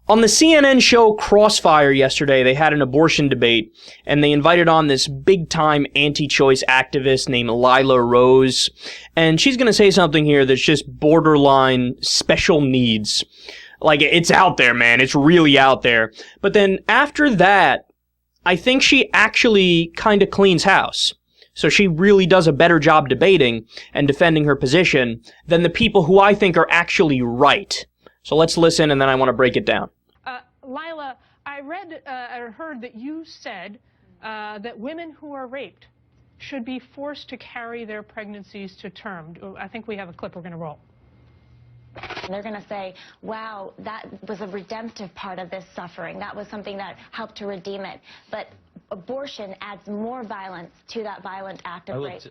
On the CNN show Crossfire yesterday, they had an abortion debate, and they invited on this big-time anti-choice activist named Lila Rose, and she's going to say something here that's just borderline special needs. Like, it's out there, man. It's really out there. But then after that, I think she actually kind of cleans house. So she really does a better job debating and defending her position than the people who I think are actually right. So let's listen, and then I want to break it down. Lila, I read or heard that you said that women who are raped should be forced to carry their pregnancies to term. I think we have a clip we're going to roll. They're going to say, wow, that was a redemptive part of this suffering. That was something that helped to redeem it. But abortion adds more violence to that violent act of rape.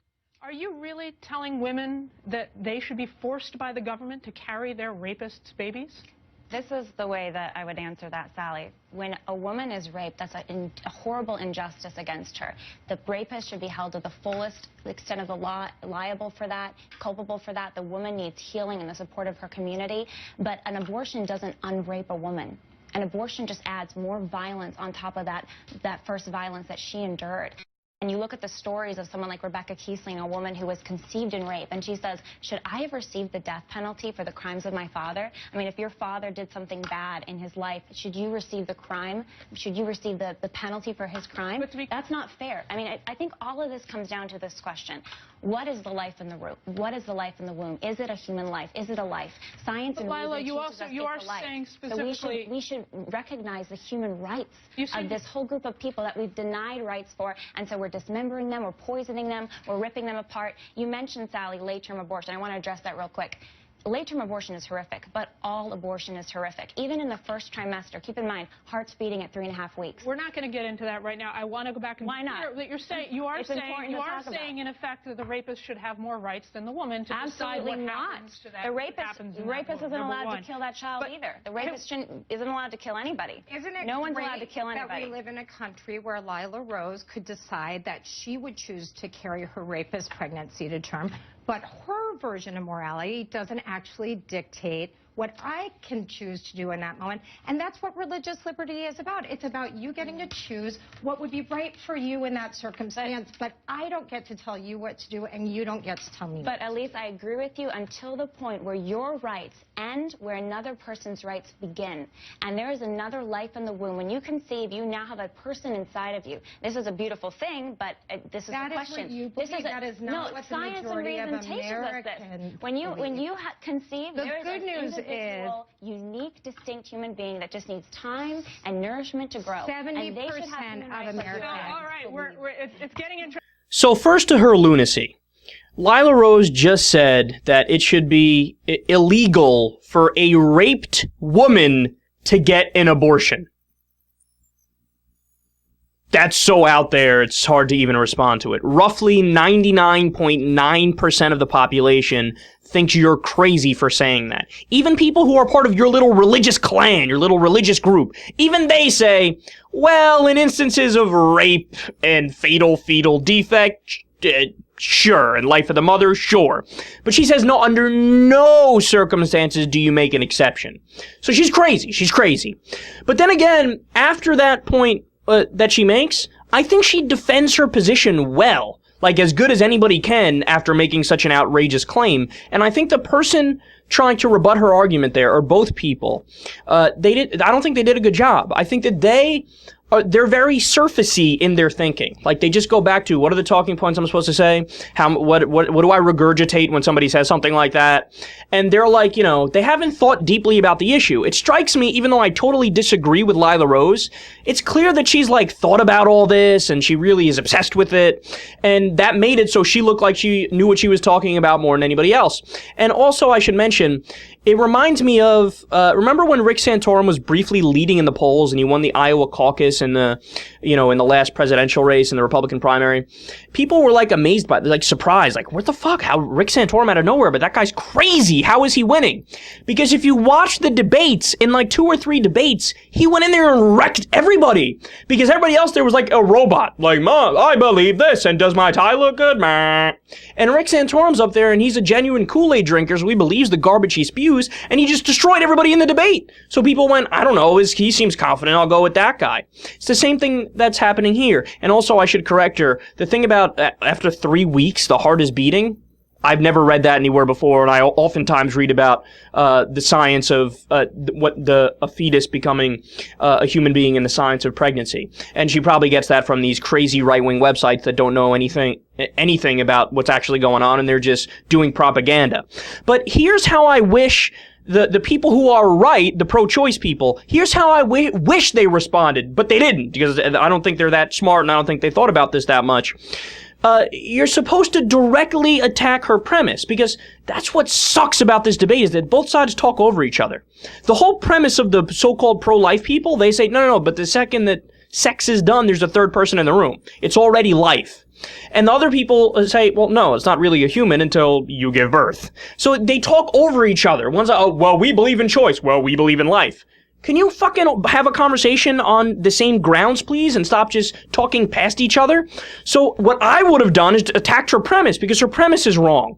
Are you really telling women that they should be forced by the government to carry their rapists' babies? This is the way that I would answer that, Sally. When a woman is raped, that's a horrible injustice against her. The rapist should be held to the fullest extent of the law, liable for that, culpable for that. The woman needs healing and the support of her community. But an abortion doesn't unrape a woman. An abortion just adds more violence on top of that first violence that she endured. And you look at the stories of someone like Rebecca Kiesling, a woman who was conceived in rape, and she says, should I have received the death penalty for the crimes of my father? I mean, if your father did something bad in his life, should you receive the crime? Should you receive the penalty for his crime? That's not fair. I mean, I think all of this comes down to this question. What is the life in the womb? What is the life in the womb? Is it a human life? Is it a life? Science and Lila, reason you teaches us you are it's a life. saying specifically... So we should recognize the human rights of this whole group of people that we've denied rights for, and so we're dismembering them, we're poisoning them, we're ripping them apart. You mentioned, Sally, late-term abortion. I want to address that real quick. Late-term abortion is horrific, but all abortion is horrific. Even in the first trimester, keep in mind, heart's beating at 3.5 weeks. We're not going to get into that right now. I want to go back and... Why not? You're saying, you are saying, in effect, that the rapist should have more rights than the woman to decide what happens to that. The rapist isn't allowed to kill that child either. The rapist isn't allowed to kill anybody. Isn't it no one's allowed to kill anybody. That we live in a country where Lila Rose could decide that she would choose to carry her rapist pregnancy to term, but her version of morality doesn't actually dictate what I can choose to do in that moment. And that's what religious liberty is about. It's about you getting to choose what would be right for you in that circumstance. But I don't get to tell you what to do, and you don't get to tell me. But Elise, I agree with you until the point where your rights end where another person's rights begin. And there is another life in the womb. When you conceive, you now have a person inside of you. This is a beautiful thing, but this is the question. That is what you believe. That is not what the majority of Americans believe. When you conceive, the good news is unique, distinct human being that just needs time and nourishment to grow. 70% of Americans. All right, it's getting interesting. So first to her lunacy. Lila Rose just said that it should be illegal for a raped woman to get an abortion. That's so out there, it's hard to even respond to it. Roughly 99.9% of the population thinks you're crazy for saying that. Even people who are part of your little religious clan, your little religious group, even they say, well, in instances of rape and fatal fetal defect, sure, and life of the mother, sure. But she says, no, under no circumstances do you make an exception. So she's crazy. But then again, after that point that she makes, I think she defends her position well. Like, as good as anybody can after making such an outrageous claim. And I think the person trying to rebut her argument there, or both people, I don't think they did a good job. I think that they're very surfacey in their thinking. Like, they just go back to, what are the talking points I'm supposed to say? What do I regurgitate when somebody says something like that? And they're like, they haven't thought deeply about the issue. It strikes me, even though I totally disagree with Lila Rose, it's clear that she's like thought about all this and she really is obsessed with it. And that made it so she looked like she knew what she was talking about more than anybody else. And also, I should mention, it reminds me of, remember when Rick Santorum was briefly leading in the polls and he won the Iowa caucus in the last presidential race in the Republican primary? People were like amazed by it, like surprised, like, what the fuck? How Rick Santorum out of nowhere, but that guy's crazy. How is he winning? Because if you watch the debates, in like 2 or 3 debates, he went in there and wrecked everybody. Because everybody else there was like a robot. Like, Mom, I believe this, and does my tie look good? Meh. And Rick Santorum's up there and he's a genuine Kool-Aid drinker, so he believes the garbage he spews. views, and he just destroyed everybody in the debate. So people went, I don't know, he seems confident, I'll go with that guy. It's the same thing that's happening here. And also, I should correct her, the thing about after 3 weeks, the heart is beating, I've never read that anywhere before, and I oftentimes read about the science of a fetus becoming a human being in the science of pregnancy. And she probably gets that from these crazy right-wing websites that don't know anything about what's actually going on, and they're just doing propaganda. But here's how I wish the people who are right, the pro-choice people, here's how I wish they responded, but they didn't, because I don't think they're that smart, and I don't think they thought about this that much. You're supposed to directly attack her premise, because that's what sucks about this debate, is that both sides talk over each other. The whole premise of the so-called pro-life people, they say, no, but the second that sex is done, there's a third person in the room. It's already life. And the other people say, well, no, it's not really a human until you give birth. So they talk over each other. One's like, oh, well, we believe in choice. Well, we believe in life. Can you fucking have a conversation on the same grounds, please, and stop just talking past each other? So what I would have done is attacked her premise, because her premise is wrong.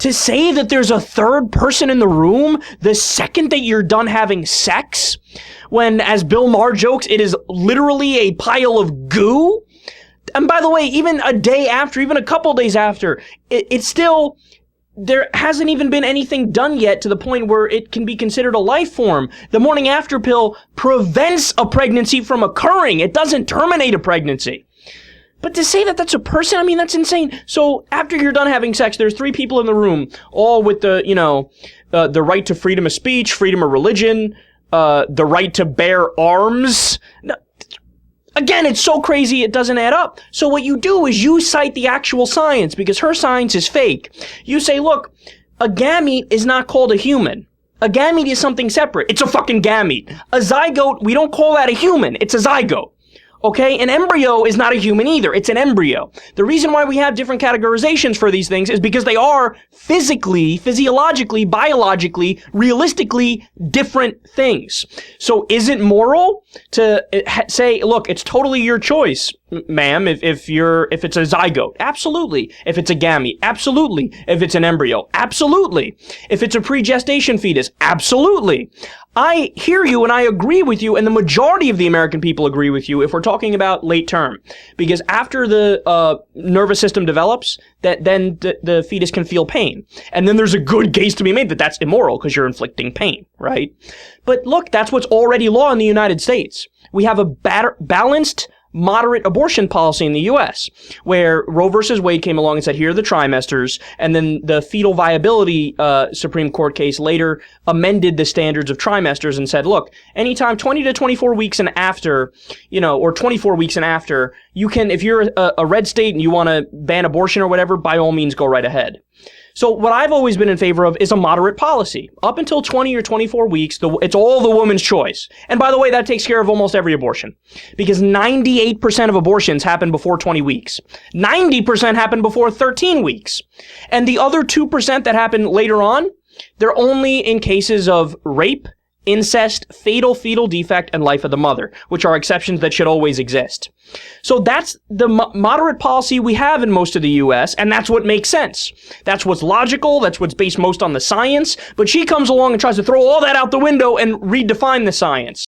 To say that there's a third person in the room the second that you're done having sex, when, as Bill Maher jokes, it is literally a pile of goo. And by the way, even a day after, even a couple days after, it's still... There hasn't even been anything done yet to the point where it can be considered a life form. The morning after pill prevents a pregnancy from occurring. It doesn't terminate a pregnancy. But to say that that's a person, I mean, that's insane. So after you're done having sex, there's 3 people in the room, all with the right to freedom of speech, freedom of religion, the right to bear arms. Again, it's so crazy it doesn't add up. So what you do is you cite the actual science, because her science is fake. You say, look, a gamete is not called a human. A gamete is something separate. It's a fucking gamete. A zygote, we don't call that a human. It's a zygote. Okay? An embryo is not a human either. It's an embryo. The reason why we have different categorizations for these things is because they are physically, physiologically, biologically, realistically different things. So is it moral to say, look, it's totally your choice, ma'am, if it's a zygote? Absolutely. If it's a gamete? Absolutely. If it's an embryo? Absolutely. If it's a pre-gestation fetus? Absolutely. I hear you and I agree with you, and the majority of the American people agree with you if we're talking about late term. Because after the nervous system develops, then the fetus can feel pain. And then there's a good case to be made that that's immoral because you're inflicting pain, right? But look, that's what's already law in the United States. We have a balanced, moderate abortion policy in the U.S., where Roe versus Wade came along and said, here are the trimesters, and then the fetal viability Supreme Court case later amended the standards of trimesters and said, look, anytime 20 to 24 weeks and after, or 24 weeks and after, you can, if you're a red state and you want to ban abortion or whatever, by all means go right ahead. So what I've always been in favor of is a moderate policy. Up until 20 or 24 weeks, it's all the woman's choice. And by the way, that takes care of almost every abortion. Because 98% of abortions happen before 20 weeks. 90% happen before 13 weeks. And the other 2% that happen later on, they're only in cases of rape, incest, fatal fetal defect, and life of the mother, which are exceptions that should always exist. So that's the moderate policy we have in most of the U.S., and that's what makes sense. That's what's logical, that's what's based most on the science, but she comes along and tries to throw all that out the window and redefine the science.